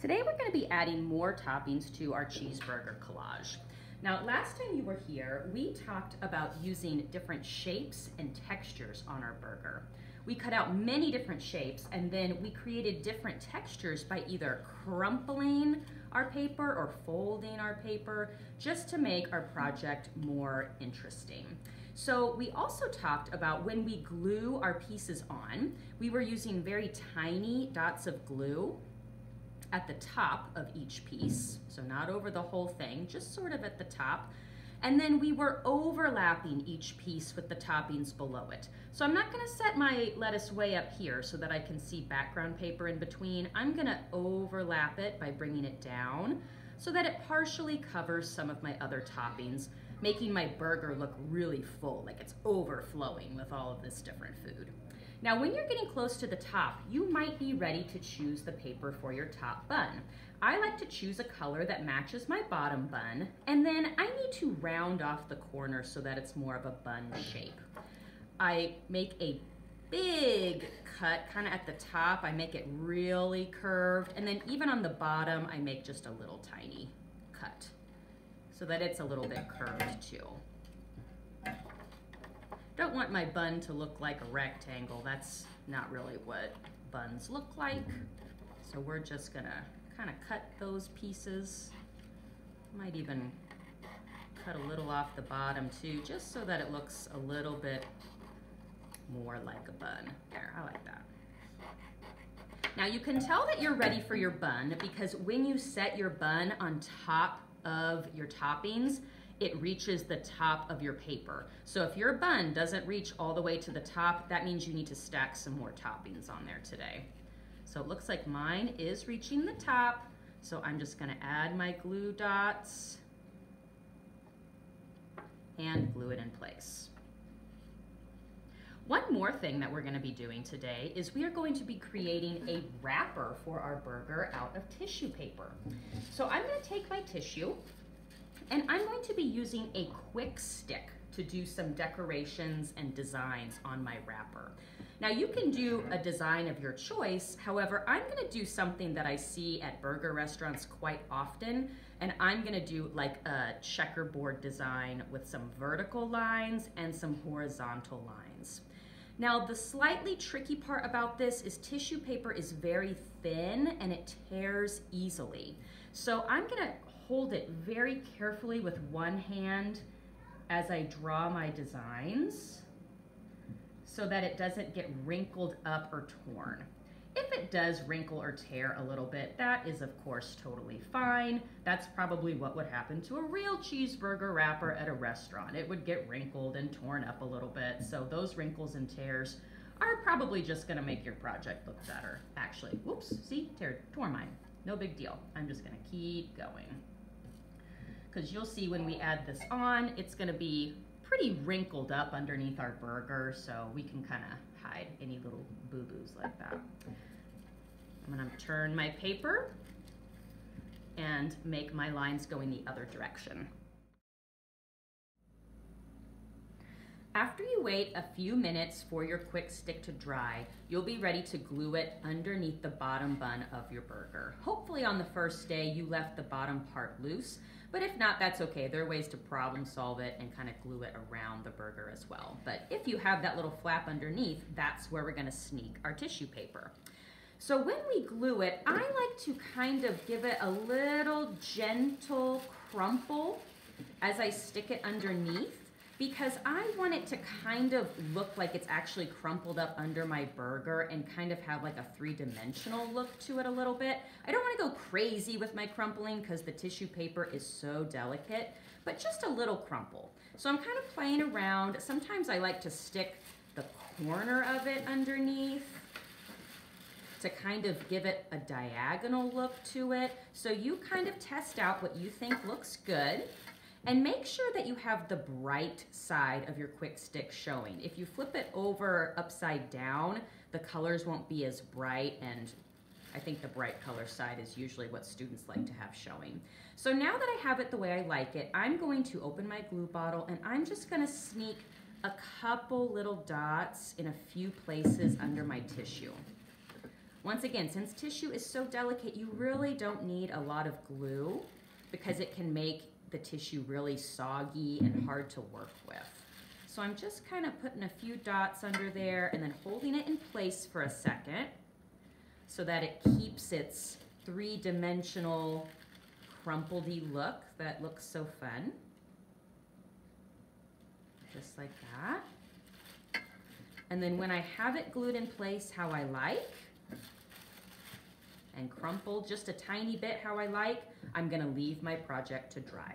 Today we're going to be adding more toppings to our cheeseburger collage. Now, last time you were here, we talked about using different shapes and textures on our burger. We cut out many different shapes and then we created different textures by either crumpling our paper or folding our paper just to make our project more interesting. So we also talked about when we glue our pieces on, we were using very tiny dots of glue at the top of each piece, so not over the whole thing, just sort of at the top. And then we were overlapping each piece with the toppings below it. So I'm not gonna set my lettuce way up here so that I can see background paper in between. I'm gonna overlap it by bringing it down so that it partially covers some of my other toppings, making my burger look really full, like it's overflowing with all of this different food. Now, when you're getting close to the top, you might be ready to choose the paper for your top bun. I like to choose a color that matches my bottom bun, and then I need to round off the corner so that it's more of a bun shape. I make a big cut kind of at the top. I make it really curved, and then even on the bottom, I make just a little tiny cut so that it's a little bit curved too. Don't want my bun to look like a rectangle. That's not really what buns look like. So we're just gonna kind of cut those pieces. Might even cut a little off the bottom too, just so that it looks a little bit more like a bun. There, I like that. Now you can tell that you're ready for your bun because when you set your bun on top of your toppings, it reaches the top of your paper. So if your bun doesn't reach all the way to the top, that means you need to stack some more toppings on there today. So it looks like mine is reaching the top. So I'm just gonna add my glue dots and glue it in place. One more thing that we're gonna be doing today is we are going to be creating a wrapper for our burger out of tissue paper. So I'm gonna take my tissue and I'm going to be using a quick stick to do some decorations and designs on my wrapper. Now you can do a design of your choice, however, I'm gonna do something that I see at burger restaurants quite often, and I'm gonna do like a checkerboard design with some vertical lines and some horizontal lines. Now the slightly tricky part about this is tissue paper is very thin and it tears easily. So I'm gonna hold it very carefully with one hand as I draw my designs so that it doesn't get wrinkled up or torn. If it does wrinkle or tear a little bit, that is of course totally fine. That's probably what would happen to a real cheeseburger wrapper at a restaurant. It would get wrinkled and torn up a little bit. So those wrinkles and tears are probably just gonna make your project look better. Actually, whoops, see, tore mine. No big deal. I'm just gonna keep going. Because you'll see when we add this on, it's gonna be pretty wrinkled up underneath our burger, so we can kind of hide any little boo-boos like that. I'm gonna turn my paper and make my lines go in the other direction. After you wait a few minutes for your quick stick to dry, you'll be ready to glue it underneath the bottom bun of your burger. Hopefully on the first day you left the bottom part loose, but if not, that's okay. There are ways to problem solve it and kind of glue it around the burger as well. But if you have that little flap underneath, that's where we're gonna sneak our tissue paper. So when we glue it, I like to kind of give it a little gentle crumple as I stick it underneath, because I want it to kind of look like it's actually crumpled up under my burger and kind of have like a three-dimensional look to it a little bit. I don't want to go crazy with my crumpling because the tissue paper is so delicate, but just a little crumple. So I'm kind of playing around. Sometimes I like to stick the corner of it underneath to kind of give it a diagonal look to it. So you kind of test out what you think looks good. And make sure that you have the bright side of your quick stick showing. If you flip it over upside down, the colors won't be as bright, and I think the bright color side is usually what students like to have showing. So now that I have it the way I like it, I'm going to open my glue bottle and I'm just gonna sneak a couple little dots in a few places under my tissue. Once again, since tissue is so delicate, you really don't need a lot of glue because it can make the tissue really soggy and hard to work with. So I'm just kind of putting a few dots under there and then holding it in place for a second so that it keeps its three-dimensional crumpledy look that looks so fun. Just like that. And then when I have it glued in place how I like, and crumpled just a tiny bit how I like, I'm gonna leave my project to dry.